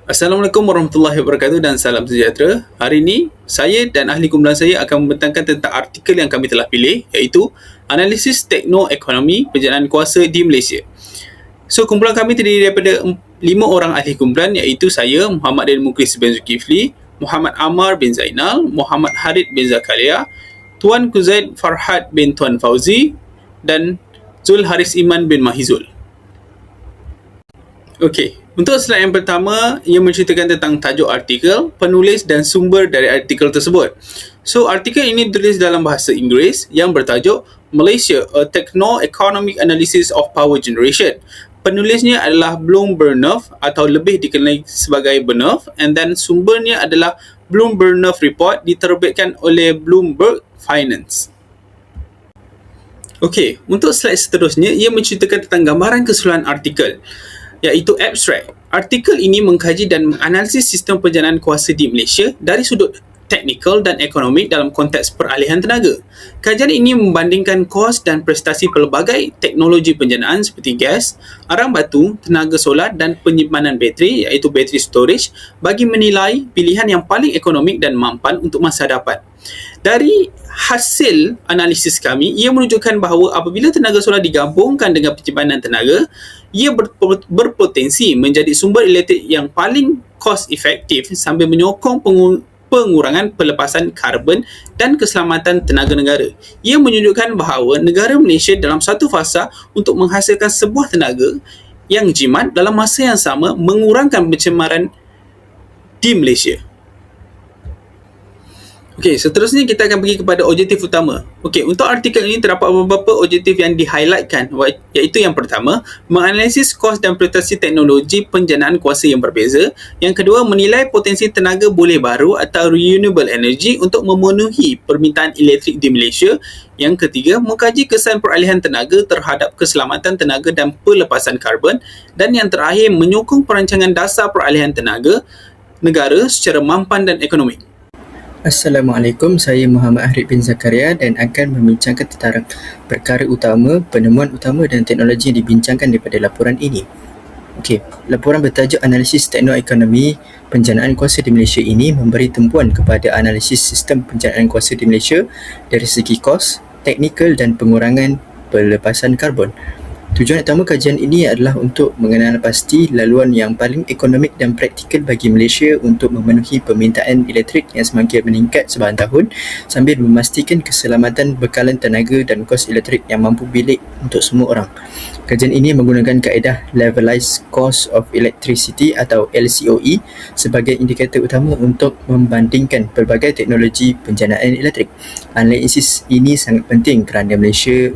Assalamualaikum warahmatullahi wabarakatuh dan salam sejahtera. Hari ini, saya dan ahli kumpulan saya akan membentangkan tentang artikel yang kami telah pilih, iaitu Analisis Tekno-Ekonomi Penjanaan Kuasa di Malaysia. So, kumpulan kami terdiri daripada 5 orang ahli kumpulan, iaitu saya, Muhammad Din Mukris bin Zulkifli, Muhammad Ammar bin Zainal, Muhammad Harid bin Zakaria, Tuan Kuzaid Farhad bin Tuan Fauzi, dan Zul Haris Iman bin Mahizul. Okey, untuk slide yang pertama, ia menceritakan tentang tajuk artikel, penulis dan sumber dari artikel tersebut. So, artikel ini ditulis dalam bahasa Inggeris yang bertajuk Malaysia, A Techno-Economic Analysis of Power Generation. Penulisnya adalah Bloom Burnouf atau lebih dikenali sebagai Burnouf, and then sumbernya adalah Bloom Burnouf Report diterbitkan oleh Bloomberg Finance. Okey, untuk slide seterusnya, ia menceritakan tentang gambaran keseluruhan artikel, iaitu abstrak. Artikel ini mengkaji dan menganalisis sistem penjanaan kuasa di Malaysia dari sudut teknikal dan ekonomik dalam konteks peralihan tenaga. Kajian ini membandingkan kos dan prestasi pelbagai teknologi penjanaan seperti gas, arang batu, tenaga solar dan penyimpanan bateri iaitu battery storage bagi menilai pilihan yang paling ekonomik dan mampan untuk masa hadapan. Dari hasil analisis kami, ia menunjukkan bahawa apabila tenaga solar digabungkan dengan penyimpanan tenaga, ia berpotensi menjadi sumber elektrik yang paling kos efektif sambil menyokong pengurangan pelepasan karbon dan keselamatan tenaga negara. Ia menunjukkan bahawa negara Malaysia dalam satu fasa untuk menghasilkan sebuah tenaga yang jimat dalam masa yang sama mengurangkan pencemaran di Malaysia. Okey, seterusnya kita akan pergi kepada objektif utama. Okey, untuk artikel ini terdapat beberapa objektif yang di-highlightkan, iaitu yang pertama, menganalisis kos dan prestasi teknologi penjanaan kuasa yang berbeza. Yang kedua, menilai potensi tenaga boleh baru atau renewable energy untuk memenuhi permintaan elektrik di Malaysia. Yang ketiga, mengkaji kesan peralihan tenaga terhadap keselamatan tenaga dan pelepasan karbon. Dan yang terakhir, menyokong perancangan dasar peralihan tenaga negara secara mampan dan ekonomik. Assalamualaikum, saya Muhammad Harid bin Zakaria dan akan membincangkan tentang perkara utama, penemuan utama dan teknologi yang dibincangkan daripada laporan ini. Okey, laporan bertajuk Analisis Tekno-Ekonomi Penjanaan Kuasa di Malaysia ini memberi tumpuan kepada analisis sistem penjanaan kuasa di Malaysia dari segi kos, teknikal dan pengurangan pelepasan karbon. Tujuan utama kajian ini adalah untuk mengenal pasti laluan yang paling ekonomik dan praktikal bagi Malaysia untuk memenuhi permintaan elektrik yang semakin meningkat sepanjang tahun sambil memastikan keselamatan bekalan tenaga dan kos elektrik yang mampu bilik untuk semua orang. Kajian ini menggunakan kaedah Levelized Cost of Electricity atau LCOE sebagai indikator utama untuk membandingkan pelbagai teknologi penjanaan elektrik. Analisis ini sangat penting kerana Malaysia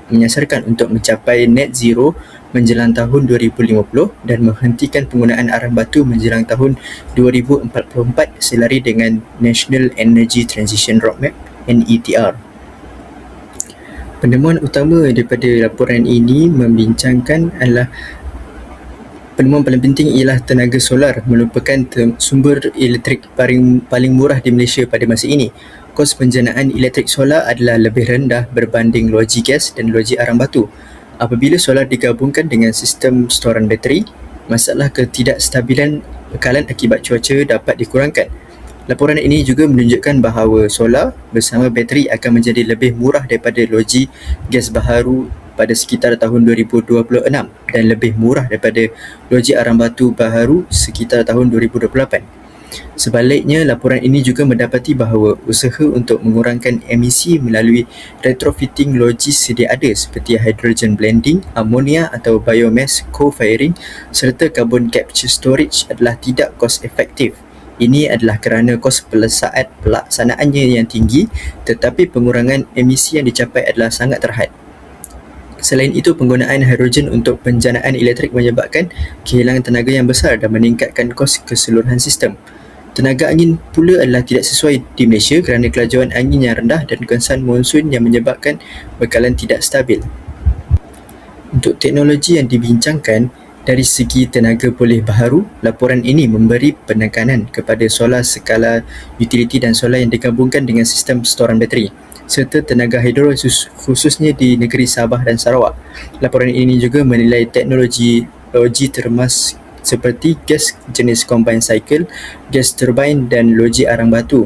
menyasarkan untuk mencapai net zero menjelang tahun 2050 dan menghentikan penggunaan arang batu menjelang tahun 2044 selari dengan National Energy Transition Roadmap (NETR). Penemuan utama daripada laporan ini membincangkan adalah penemuan paling penting ialah tenaga solar merupakan sumber elektrik paling murah di Malaysia pada masa ini. Kos penjanaan elektrik solar adalah lebih rendah berbanding loji gas dan loji arang batu. Apabila solar digabungkan dengan sistem storan bateri, masalah ketidakstabilan bekalan akibat cuaca dapat dikurangkan. Laporan ini juga menunjukkan bahawa solar bersama bateri akan menjadi lebih murah daripada loji gas baharu pada sekitar tahun 2026 dan lebih murah daripada loji arang batu baharu sekitar tahun 2028. Sebaliknya, laporan ini juga mendapati bahawa usaha untuk mengurangkan emisi melalui retrofitting loji sedia ada seperti hydrogen blending, ammonia atau biomass co-firing serta carbon capture storage adalah tidak kos efektif. Ini adalah kerana kos pelaksanaannya yang tinggi tetapi pengurangan emisi yang dicapai adalah sangat terhad. Selain itu, penggunaan hidrogen untuk penjanaan elektrik menyebabkan kehilangan tenaga yang besar dan meningkatkan kos keseluruhan sistem. Tenaga angin pula adalah tidak sesuai di Malaysia kerana kelajuan angin yang rendah dan kesan monsun yang menyebabkan bekalan tidak stabil. Untuk teknologi yang dibincangkan, dari segi tenaga pulih baharu, laporan ini memberi penekanan kepada solar skala utility dan solar yang digabungkan dengan sistem storan bateri, serta tenaga hidro khususnya di negeri Sabah dan Sarawak. Laporan ini juga menilai teknologi seperti gas jenis combined cycle, gas turbine dan loji arang batu,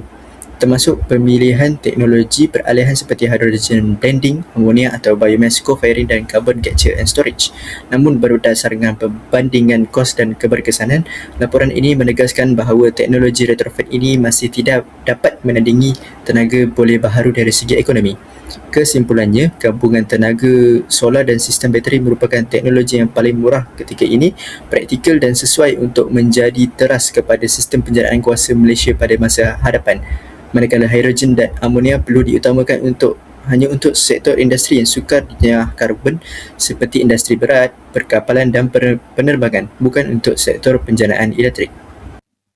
termasuk pemilihan teknologi peralihan seperti hydrogen blending, amonia atau biomass co-firing dan carbon capture and storage. Namun berdasarkan perbandingan kos dan keberkesanan, laporan ini menegaskan bahawa teknologi retrofit ini masih tidak dapat menandingi tenaga boleh baharu dari segi ekonomi. Kesimpulannya, gabungan tenaga solar dan sistem bateri merupakan teknologi yang paling murah ketika ini, praktikal dan sesuai untuk menjadi teras kepada sistem penjanaan kuasa Malaysia pada masa hadapan. Manakala hidrogen dan amonia perlu diutamakan hanya untuk sektor industri yang sukar jenjang karbon seperti industri berat, perkapalan dan penerbangan, bukan untuk sektor penjanaan elektrik.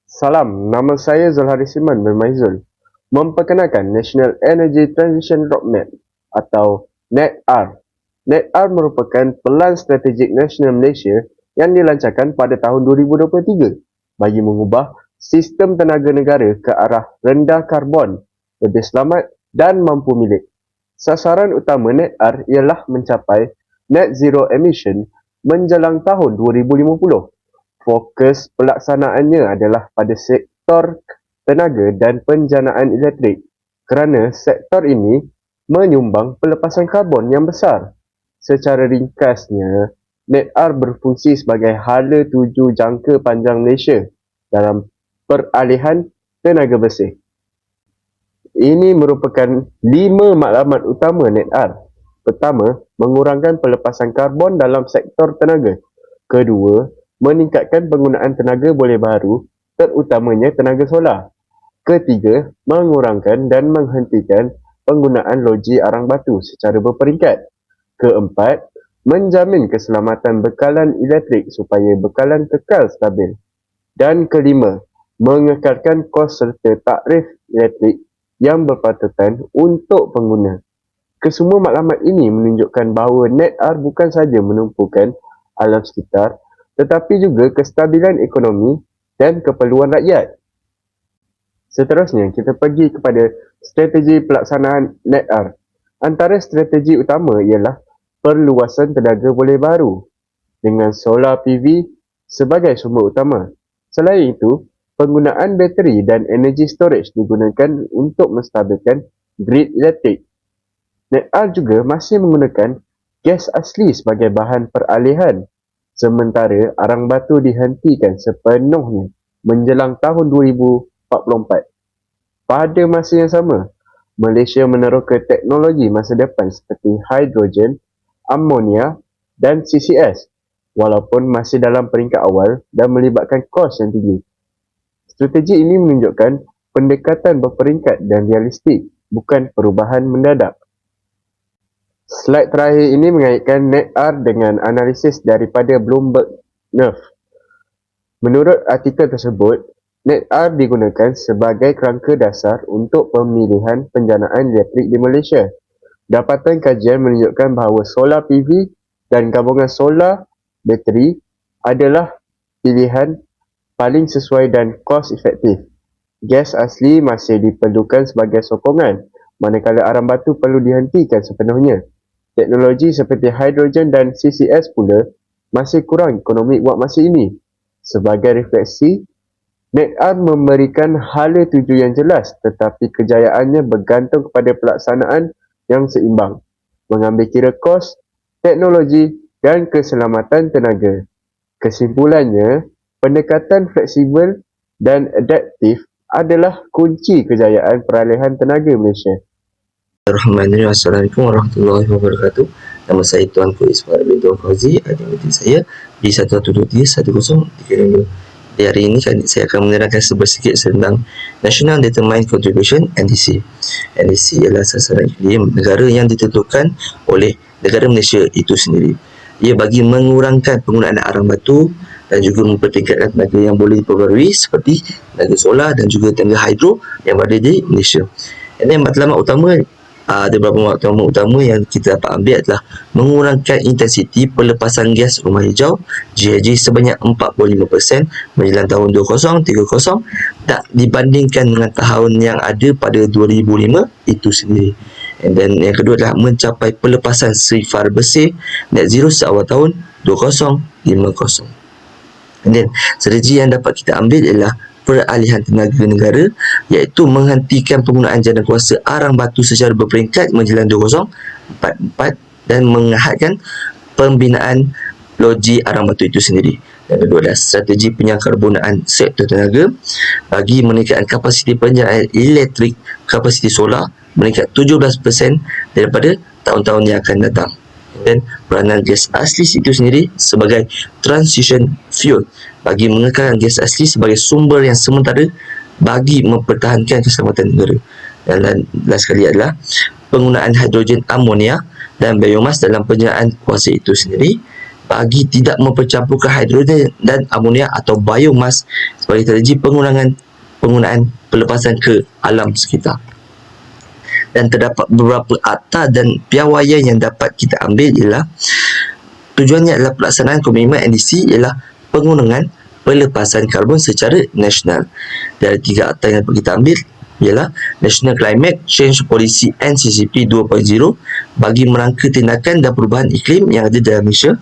Salam, nama saya Zulharis Siman bin Maizul. Memperkenalkan National Energy Transition Roadmap atau NETR. NETR merupakan Pelan Strategik Nasional Malaysia yang dilancarkan pada tahun 2023 bagi mengubah sistem tenaga negara ke arah rendah karbon, lebih selamat dan mampu milik. Sasaran utama NETR ialah mencapai net zero emission menjelang tahun 2050. Fokus pelaksanaannya adalah pada sektor tenaga dan penjanaan elektrik kerana sektor ini menyumbang pelepasan karbon yang besar. Secara ringkasnya, NETR berfungsi sebagai hala tuju jangka panjang Malaysia dalam peralihan tenaga bersih. Ini merupakan 5 maklumat utama NETR. Pertama, mengurangkan pelepasan karbon dalam sektor tenaga. Kedua, meningkatkan penggunaan tenaga boleh baharu, terutamanya tenaga solar. Ketiga, mengurangkan dan menghentikan penggunaan loji arang batu secara berperingkat. Keempat, menjamin keselamatan bekalan elektrik supaya bekalan kekal stabil. Dan kelima, mengekalkan kos serta takrif elektrik yang berpatutan untuk pengguna. Kesemua maklumat ini menunjukkan bahawa NETR bukan sahaja menumpukan alam sekitar tetapi juga kestabilan ekonomi dan keperluan rakyat. Seterusnya, kita pergi kepada strategi pelaksanaan NETR. Antara strategi utama ialah perluasan tenaga boleh baharu dengan solar PV sebagai sumber utama. Selain itu, penggunaan bateri dan energy storage digunakan untuk menstabilkan grid elektrik. NETR juga masih menggunakan gas asli sebagai bahan peralihan, sementara arang batu dihentikan sepenuhnya menjelang tahun 2044. Pada masa yang sama, Malaysia meneroka teknologi masa depan seperti hidrogen, amonia dan CCS, walaupun masih dalam peringkat awal dan melibatkan kos yang tinggi. Strategi ini menunjukkan pendekatan berperingkat dan realistik, bukan perubahan mendadak. Slide terakhir ini mengaitkan NETR dengan analisis daripada Bloomberg Nerve. Menurut artikel tersebut, NETR digunakan sebagai kerangka dasar untuk pemilihan penjanaan elektrik di Malaysia. Dapatan kajian menunjukkan bahawa solar PV dan gabungan solar bateri adalah pilihan paling sesuai dan kos efektif. Gas asli masih diperlukan sebagai sokongan, manakala arang batu perlu dihentikan sepenuhnya. Teknologi seperti hidrogen dan CCS pula masih kurang ekonomi buat masa ini. Sebagai refleksi, NETR memberikan hala tuju yang jelas, tetapi kejayaannya bergantung kepada pelaksanaan yang seimbang, mengambil kira kos, teknologi dan keselamatan tenaga. Kesimpulannya, pendekatan fleksibel dan adaptif adalah kunci kejayaan peralihan tenaga Malaysia. Bismillahirrahmanirrahim. Assalamualaikum warahmatullahi wabarakatuh. Nama saya Tuanku Ismail bin Tuan Fauzi. Identiti saya B1231032. Di hari ini saya akan menerangkan sedikit tentang National Determined Contribution NDC. NDC ialah sasaran iklim negara yang ditentukan oleh negara Malaysia itu sendiri. Ia bagi mengurangkan penggunaan arang batu dan juga mempertingkatkan tenaga yang boleh diperbarui seperti tenaga solar dan juga tenaga hidro yang berada di Malaysia. Dan matlamat utama, ada beberapa matlamat utama yang kita dapat ambil adalah mengurangkan intensiti pelepasan gas rumah hijau GHG sebanyak 45% menjelang tahun 2030 tak dibandingkan dengan tahun yang ada pada 2005 itu sendiri. Dan yang kedua adalah mencapai pelepasan sifar bersih net zero seawal tahun 2050. And then strategi yang dapat kita ambil ialah peralihan tenaga negara, iaitu menghentikan penggunaan jana kuasa arang batu secara berperingkat menjelang 2044 dan menghadkan pembinaan loji arang batu itu sendiri. Yang kedua adalah strategi penyangkarbonaan sektor tenaga bagi meningkatkan kapasiti penyaluran elektrik, kapasiti solar meningkat 17% daripada tahun-tahun yang akan datang. Dan peranan gas asli itu sendiri sebagai transition fuel bagi mengekalkan gas asli sebagai sumber yang sementara bagi mempertahankan keselamatan negara. Dan last sekali adalah penggunaan hidrogen amonia dan biomas dalam penyaluran kuasa itu sendiri bagi tidak mempercampurkan hidrogen dan amonia atau biomas sebagai strategi penggunaan pelepasan ke alam sekitar. Dan terdapat beberapa akta dan piawaian yang dapat kita ambil ialah tujuannya adalah pelaksanaan komitmen NDC ialah penggunaan pelepasan karbon secara nasional. Dari 3 akta yang dapat kita ambil ialah National Climate Change Policy NCCP 2.0 bagi merangka tindakan dan perubahan iklim yang ada dalam Malaysia,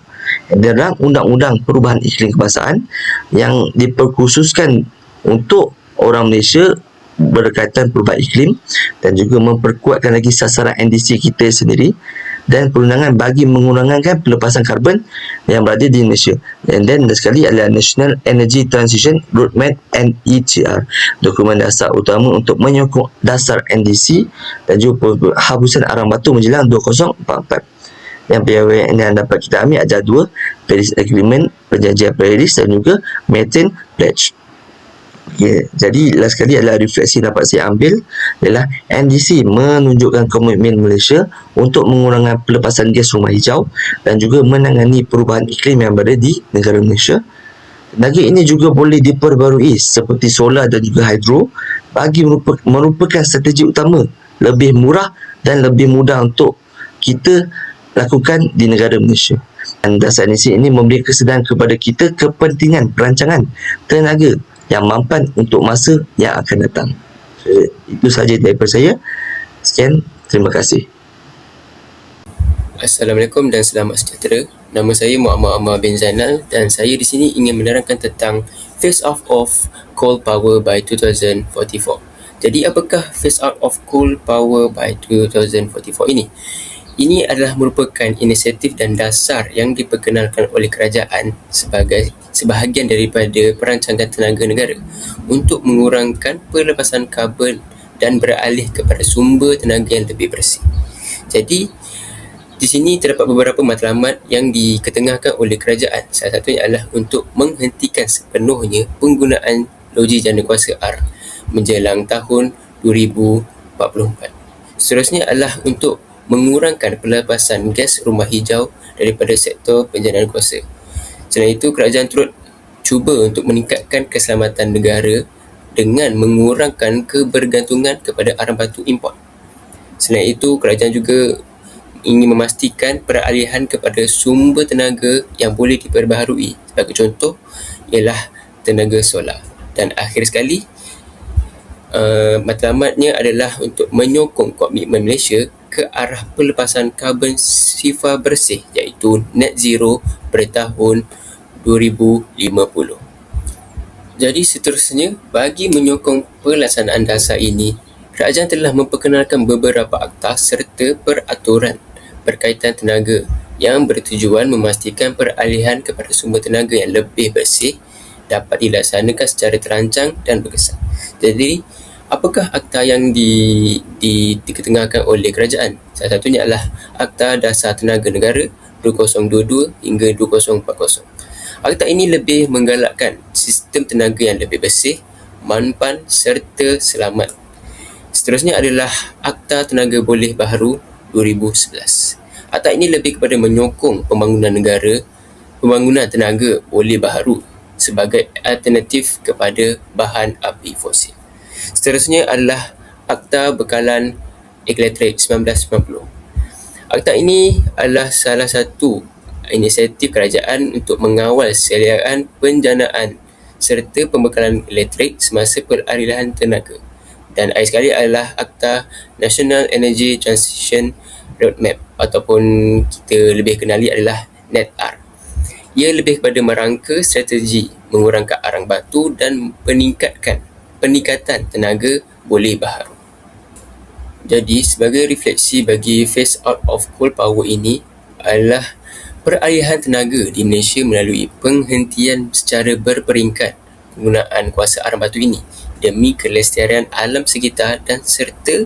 dan Undang-Undang Perubahan Iklim Kebangsaan yang diperkhususkan untuk orang Malaysia berkaitan perubahan iklim, dan juga memperkuatkan lagi sasaran NDC kita sendiri dan perundangan bagi mengurangkan pelepasan karbon yang berada di Malaysia. And then sekali adalah National Energy Transition Roadmap NETR, dokumen dasar utama untuk menyokong dasar NDC dan juga penghapusan arang batu menjelang 2044. Yang piawaian yang dapat kita ambil ada 2, Paris Agreement, perjanjian Paris, dan juga Methane Pledge. Okay, jadi last sekali adalah refleksi yang dapat saya ambil ialah NDC menunjukkan komitmen Malaysia untuk mengurangkan pelepasan gas rumah hijau dan juga menangani perubahan iklim yang berada di negara Malaysia. Tenaga ini juga boleh diperbarui seperti solar dan juga hidro bagi merupakan strategi utama, lebih murah dan lebih mudah untuk kita lakukan di negara Malaysia. Dan dasar NDC ini memberi kesedaran kepada kita kepentingan perancangan tenaga yang mampan untuk masa yang akan datang. So, itu sahaja daripada saya. Sekian, terima kasih. Assalamualaikum dan selamat sejahtera. Nama saya Muhammad Ammar bin Zainal dan saya di sini ingin menerangkan tentang phase out of coal power by 2044. Jadi apakah phase out of coal power by 2044 ini? Ini adalah merupakan inisiatif dan dasar yang diperkenalkan oleh kerajaan sebagai sebahagian daripada perancangan tenaga negara untuk mengurangkan pelepasan karbon dan beralih kepada sumber tenaga yang lebih bersih. Jadi, di sini terdapat beberapa matlamat yang diketengahkan oleh kerajaan. Salah satunya adalah untuk menghentikan sepenuhnya penggunaan loji jana kuasa R menjelang tahun 2044. Seterusnya adalah untuk mengurangkan pelepasan gas rumah hijau daripada sektor penjanaan kuasa. Selain itu, kerajaan turut cuba untuk meningkatkan keselamatan negara dengan mengurangkan kebergantungan kepada arang batu import. Selain itu, kerajaan juga ingin memastikan peralihan kepada sumber tenaga yang boleh diperbaharui. Sebagai contoh ialah tenaga solar. Dan akhir sekali, matlamatnya adalah untuk menyokong komitmen Malaysia ke arah pelepasan karbon sifar bersih iaitu net zero pada tahun 2050. Jadi seterusnya, bagi menyokong pelaksanaan dasar ini, kerajaan telah memperkenalkan beberapa akta serta peraturan berkaitan tenaga yang bertujuan memastikan peralihan kepada sumber tenaga yang lebih bersih dapat dilaksanakan secara terancang dan berkesan. Jadi, apakah akta yang diketengahkan oleh kerajaan? Salah satunya adalah Akta Dasar Tenaga Negara 2022 hingga 2040. Akta ini lebih menggalakkan sistem tenaga yang lebih bersih, mampan serta selamat. Seterusnya adalah Akta Tenaga Boleh Baharu 2011. Akta ini lebih kepada menyokong pembangunan tenaga boleh baharu sebagai alternatif kepada bahan api fosil. Seterusnya adalah Akta Bekalan Elektrik 1990. Akta ini adalah salah satu inisiatif kerajaan untuk mengawal seliaan penjanaan serta pembekalan elektrik semasa peralihan tenaga. Dan akhir sekali adalah Akta National Energy Transition Roadmap ataupun kita lebih kenali adalah NETR. Ia lebih kepada merangka strategi mengurangkan arang batu dan peningkatan tenaga boleh baharu. Jadi, sebagai refleksi bagi phase out of coal power ini adalah peralihan tenaga di Malaysia melalui penghentian secara berperingkat penggunaan kuasa arang batu ini demi kelestarian alam sekitar dan serta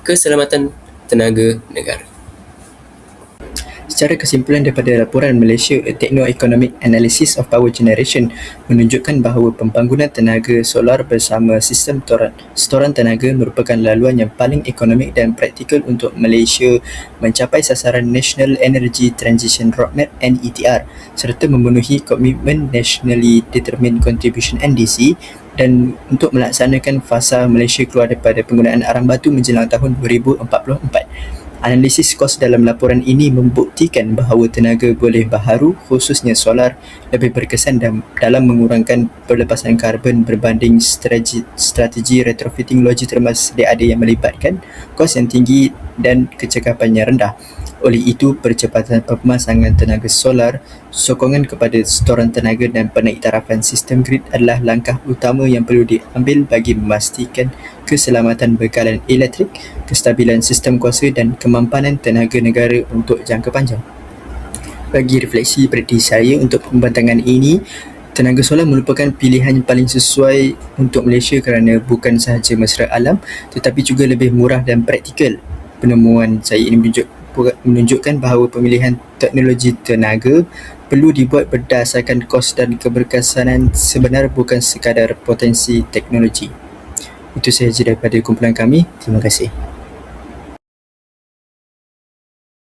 keselamatan tenaga negara. Secara kesimpulan daripada laporan Malaysia A Techno-Economic Analysis of Power Generation menunjukkan bahawa pembangunan tenaga solar bersama sistem storan tenaga merupakan laluan yang paling ekonomik dan praktikal untuk Malaysia mencapai sasaran National Energy Transition Roadmap (NETR) serta memenuhi komitmen Nationally Determined Contribution (NDC) dan untuk melaksanakan fasa Malaysia keluar daripada penggunaan arang batu menjelang tahun 2044. Analisis kos dalam laporan ini membuktikan bahawa tenaga boleh baharu khususnya solar lebih berkesan dalam mengurangkan pelepasan karbon berbanding strategi retrofitting loji termas sedia ada yang melibatkan kos yang tinggi dan kecekapan yang rendah. Oleh itu, percepatan pemasangan tenaga solar, sokongan kepada storan tenaga dan peniktarafan sistem grid adalah langkah utama yang perlu diambil bagi memastikan keselamatan bekalan elektrik, kestabilan sistem kuasa dan kemampanan tenaga negara untuk jangka panjang. Bagi refleksi prediksi saya untuk pembentangan ini, tenaga solar merupakan pilihan yang paling sesuai untuk Malaysia kerana bukan sahaja mesra alam tetapi juga lebih murah dan praktikal. Penemuan saya ini menunjukkan bahawa pemilihan teknologi tenaga perlu dibuat berdasarkan kos dan keberkesanan sebenar bukan sekadar potensi teknologi. Itu sahaja daripada kumpulan kami. Terima kasih.